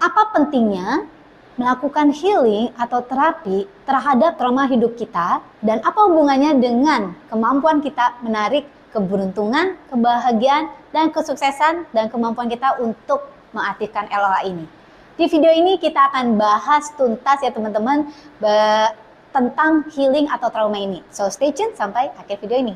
Apa pentingnya melakukan healing atau terapi terhadap trauma hidup kita dan apa hubungannya dengan kemampuan kita menarik keberuntungan, kebahagiaan, dan kesuksesan dan kemampuan kita untuk mengaktifkan LOA ini. Di video ini kita akan bahas tuntas ya teman-teman tentang healing atau trauma ini. So stay tune sampai akhir video ini.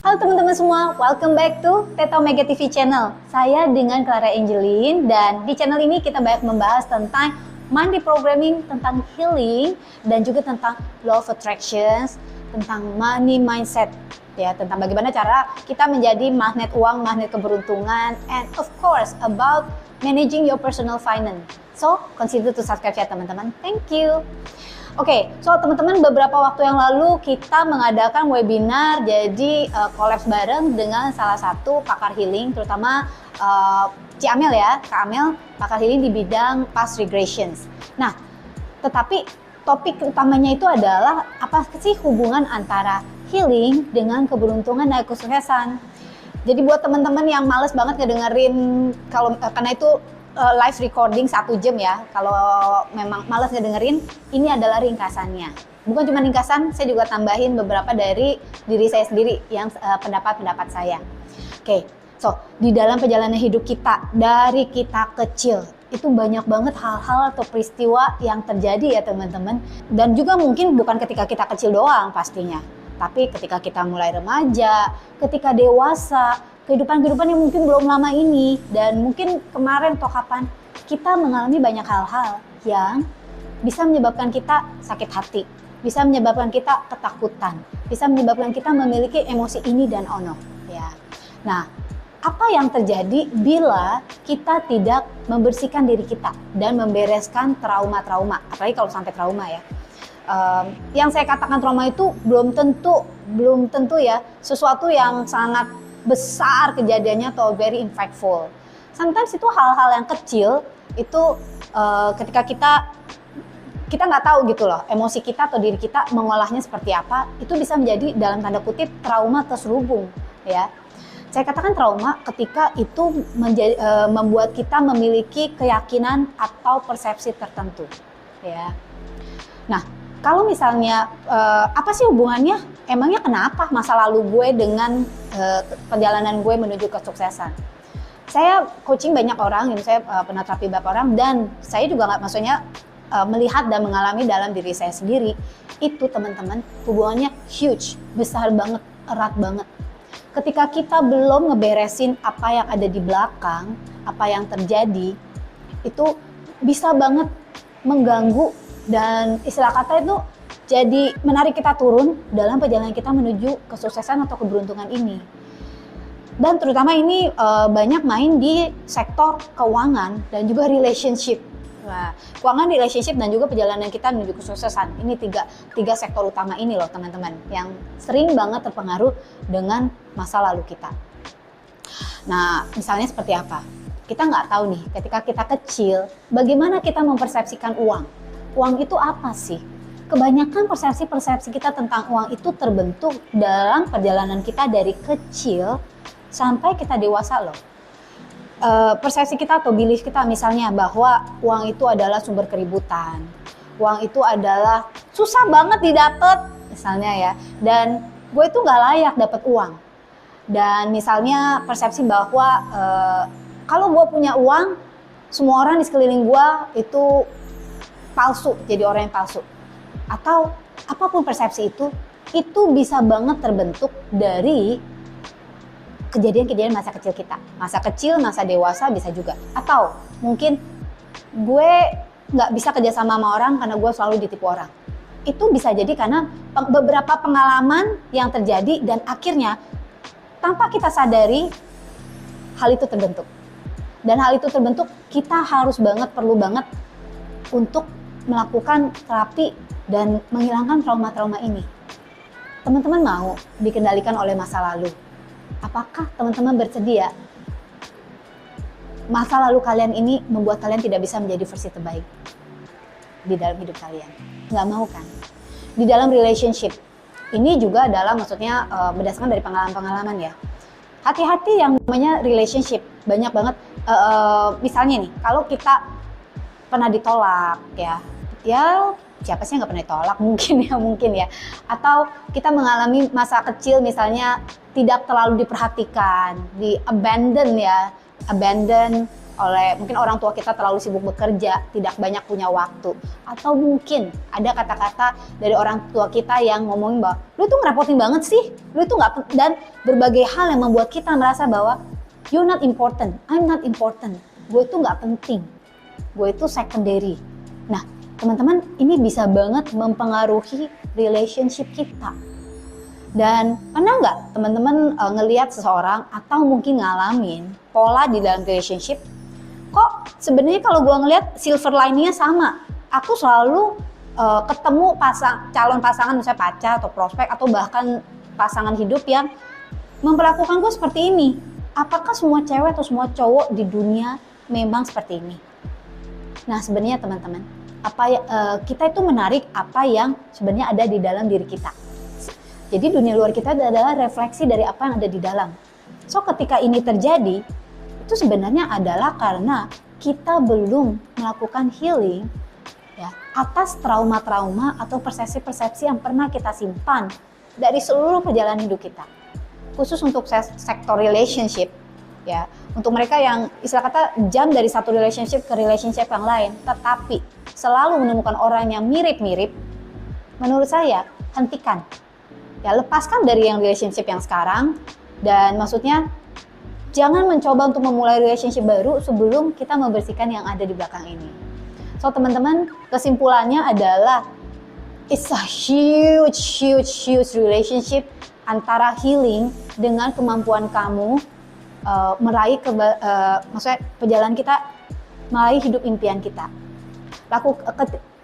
Halo teman-teman semua, welcome back to Theta Omega TV channel. Saya dengan Clara Angeline dan di channel ini kita banyak membahas tentang mind reprogramming, tentang healing dan juga tentang law of attractions, tentang money mindset ya, tentang bagaimana cara kita menjadi magnet uang, magnet keberuntungan, and of course about managing your personal finance. So, consider to subscribe ya teman-teman. Thank you. Oke, so teman-teman beberapa waktu yang lalu kita mengadakan webinar jadi collabs bareng dengan salah satu pakar healing, terutama Ci Amel ya, Kak Amel, pakar healing di bidang past regressions. Nah, tetapi topik utamanya itu adalah apa sih hubungan antara healing dengan keberuntungan dan kesuksesan. Jadi buat teman-teman yang males banget ngedengerin karena itu live recording 1 jam ya, kalau memang malas ngedengerin, ini adalah ringkasannya. Bukan cuma ringkasan, saya juga tambahin beberapa dari diri saya sendiri yang pendapat-pendapat saya. Oke, so di dalam perjalanan hidup kita, dari kita kecil, itu banyak banget hal-hal atau peristiwa yang terjadi ya teman-teman. Dan juga mungkin bukan ketika kita kecil doang pastinya, tapi ketika kita mulai remaja, ketika dewasa, kehidupan yang mungkin belum lama ini, dan mungkin kemarin atau kapan kita mengalami banyak hal-hal yang bisa menyebabkan kita sakit hati, bisa menyebabkan kita ketakutan, bisa menyebabkan kita memiliki emosi ini dan ono ya. Nah, apa yang terjadi bila kita tidak membersihkan diri kita dan membereskan trauma-trauma, apalagi kalau sampai trauma ya. Yang saya katakan trauma itu belum tentu ya sesuatu yang sangat besar kejadiannya atau very impactful. Sometimes itu hal-hal yang kecil itu ketika kita nggak tahu gitu loh, emosi kita atau diri kita mengolahnya seperti apa, itu bisa menjadi dalam tanda kutip trauma terselubung ya. Saya katakan trauma ketika itu membuat kita memiliki keyakinan atau persepsi tertentu ya. Nah, kalau misalnya apa sih hubungannya? Emangnya kenapa masa lalu gue dengan perjalanan gue menuju kesuksesan? Saya coaching banyak orang, yang saya pernah terapi beberapa orang, dan saya juga nggak maksudnya melihat dan mengalami dalam diri saya sendiri. Itu teman-teman hubungannya huge, besar banget, erat banget. Ketika kita belum ngeberesin apa yang ada di belakang, apa yang terjadi, itu bisa banget mengganggu dan istilah kata itu jadi menarik kita turun dalam perjalanan kita menuju kesuksesan atau keberuntungan ini. Dan terutama ini banyak main di sektor keuangan dan juga relationship. Nah, keuangan, relationship, dan juga perjalanan kita menuju kesuksesan. Ini tiga sektor utama ini loh teman-teman, yang sering banget terpengaruh dengan masa lalu kita. Nah, misalnya seperti apa? Kita nggak tahu nih, ketika kita kecil, bagaimana kita mempersepsikan uang. Uang itu apa sih? Kebanyakan persepsi kita tentang uang itu terbentuk dalam perjalanan kita dari kecil sampai kita dewasa loh. Persepsi kita atau belief kita misalnya bahwa uang itu adalah sumber keributan, uang itu adalah susah banget didapat misalnya ya, dan gue itu nggak layak dapat uang. Dan misalnya persepsi bahwa kalau gue punya uang, semua orang di sekeliling gue itu palsu, jadi orang yang palsu. Atau apapun persepsi itu bisa banget terbentuk dari kejadian-kejadian masa kecil kita. Masa kecil, masa dewasa bisa juga. Atau mungkin gue nggak bisa kerjasama sama orang karena gue selalu ditipu orang. Itu bisa jadi karena beberapa pengalaman yang terjadi dan akhirnya tanpa kita sadari hal itu terbentuk. Dan hal itu terbentuk, kita perlu banget untuk melakukan terapi dan menghilangkan trauma-trauma ini. Teman-teman mau dikendalikan oleh masa lalu? Apakah teman-teman bersedia masa lalu kalian ini membuat kalian tidak bisa menjadi versi terbaik di dalam hidup kalian? Nggak mau kan? Di dalam relationship, ini juga adalah maksudnya berdasarkan dari pengalaman-pengalaman ya. hati-hati yang namanya relationship. Banyak banget, misalnya nih, kalau kita pernah ditolak ya siapa sih yang nggak pernah ditolak, mungkin ya, atau kita mengalami masa kecil misalnya tidak terlalu diperhatikan, abandon oleh mungkin orang tua kita, terlalu sibuk bekerja, tidak banyak punya waktu, atau mungkin ada kata-kata dari orang tua kita yang ngomongin bahwa lu tuh ngerepotin banget sih, lu tuh nggak, dan berbagai hal yang membuat kita merasa bahwa you're not important, I'm not important, gue itu nggak penting, gue itu secondary. Nah, teman-teman, ini bisa banget mempengaruhi relationship kita. Dan pernah nggak teman-teman ngelihat seseorang atau mungkin ngalamin pola di dalam relationship, kok sebenarnya kalau gue ngelihat silver liningnya sama, aku selalu ketemu calon pasangan, misalnya pacar atau prospek atau bahkan pasangan hidup yang memperlakukan gue seperti ini. Apakah semua cewek atau semua cowok di dunia memang seperti ini? Nah, sebenarnya teman-teman, kita itu menarik apa yang sebenarnya ada di dalam diri kita. Jadi dunia luar kita adalah refleksi dari apa yang ada di dalam. So ketika ini terjadi, itu sebenarnya adalah karena kita belum melakukan healing ya, atas trauma-trauma atau persepsi-persepsi yang pernah kita simpan dari seluruh perjalanan hidup kita. Khusus untuk sektor relationship ya, untuk mereka yang istilah kata jump dari satu relationship ke relationship yang lain, tetapi selalu menemukan orang yang mirip-mirip, menurut saya hentikan. Ya, lepaskan dari yang relationship yang sekarang, dan maksudnya jangan mencoba untuk memulai relationship baru sebelum kita membersihkan yang ada di belakang ini. So teman-teman, kesimpulannya adalah it's a huge relationship antara healing dengan kemampuan kamu meraih maksudnya perjalanan kita meraih hidup impian kita.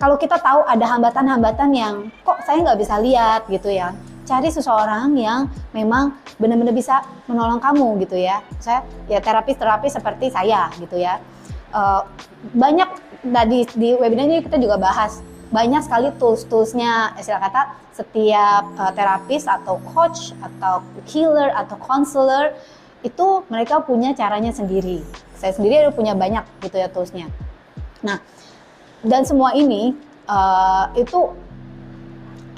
Kalau kita tahu ada hambatan-hambatan yang kok saya nggak bisa lihat gitu ya, cari seseorang yang memang benar-benar bisa menolong kamu gitu ya. Saya ya terapis seperti saya gitu ya. Banyak tadi di webinar ini kita juga bahas banyak sekali tools-toolsnya, istilah kata setiap terapis atau coach atau healer atau counselor itu mereka punya caranya sendiri. Saya sendiri ada punya banyak gitu ya toolsnya. Nah, dan semua ini itu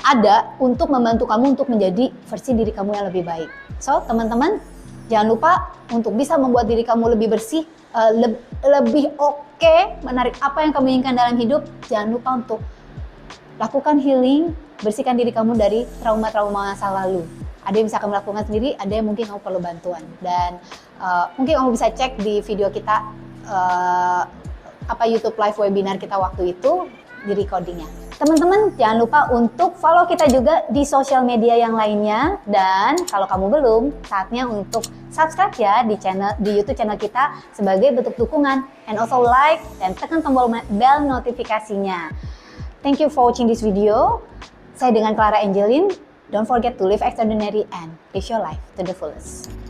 ada untuk membantu kamu untuk menjadi versi diri kamu yang lebih baik. So, teman-teman, jangan lupa untuk bisa membuat diri kamu lebih bersih, lebih oke, menarik apa yang kamu inginkan dalam hidup. Jangan lupa untuk lakukan healing, bersihkan diri kamu dari trauma-trauma masa lalu. Ada yang bisa kamu lakukan sendiri, ada yang mungkin kamu perlu bantuan. Dan mungkin kamu bisa cek di video kita, YouTube live webinar kita waktu itu, di recordingnya. Teman-teman, jangan lupa untuk follow kita juga di sosial media yang lainnya, dan kalau kamu belum, saatnya untuk subscribe ya di YouTube channel kita sebagai bentuk dukungan, and also like dan tekan tombol bell notifikasinya. Thank you for watching this video. Saya dengan Clara Angeline. Don't forget to live extraordinary and live your life to the fullest.